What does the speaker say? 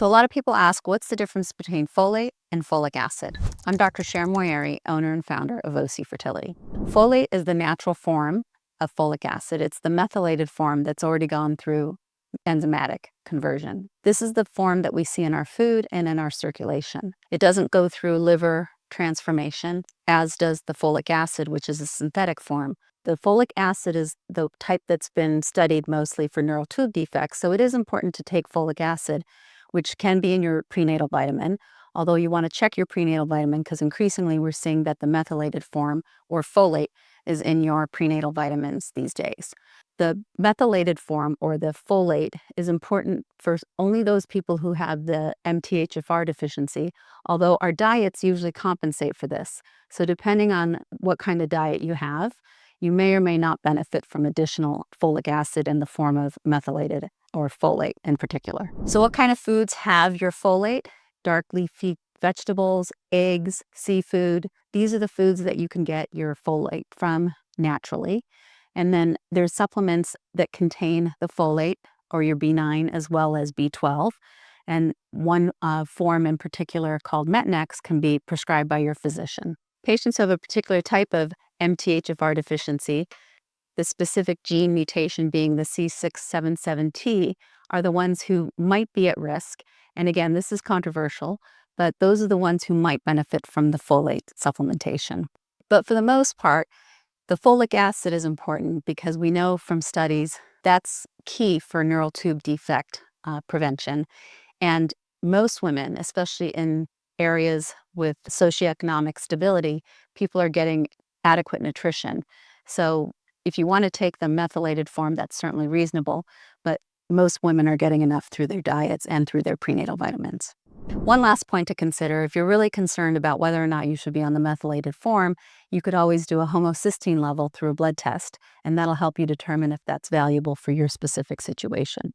So a lot of people ask, what's the difference between folate and folic acid? I'm Dr. Sharon Moyeri, owner and founder of OC Fertility. Folate is the natural form of folic acid. It's the methylated form that's already gone through enzymatic conversion. This is the form that we see in our food and in our circulation. It doesn't go through liver transformation, as does the folic acid, which is a synthetic form. The folic acid is the type that's been studied mostly for neural tube defects, so it is important to take folic acid, which can be in your prenatal vitamin, although you want to check your prenatal vitamin because increasingly we're seeing that the methylated form, or folate, is in your prenatal vitamins these days. The methylated form, or the folate, is important for only those people who have the MTHFR deficiency, although our diets usually compensate for this. So depending on what kind of diet you have, you may or may not benefit from additional folic acid in the form of methylated or folate in particular. So what kind of foods have your folate? Dark leafy vegetables, eggs, seafood. These are the foods that you can get your folate from naturally. And then there's supplements that contain the folate, or your B9, as well as B12. And one form in particular called Metnex can be prescribed by your physician. Patients who have a particular type of MTHFR deficiency, the specific gene mutation being the C677T, are the ones who might be at risk. And again, this is controversial, but those are the ones who might benefit from the folate supplementation. But for the most part, the folic acid is important because we know from studies that's key for neural tube defect prevention. And most women, especially in areas with socioeconomic stability, people are getting adequate nutrition. So if you want to take the methylated form, that's certainly reasonable, but most women are getting enough through their diets and through their prenatal vitamins. One last point to consider, if you're really concerned about whether or not you should be on the methylated form, you could always do a homocysteine level through a blood test, and that'll help you determine if that's valuable for your specific situation.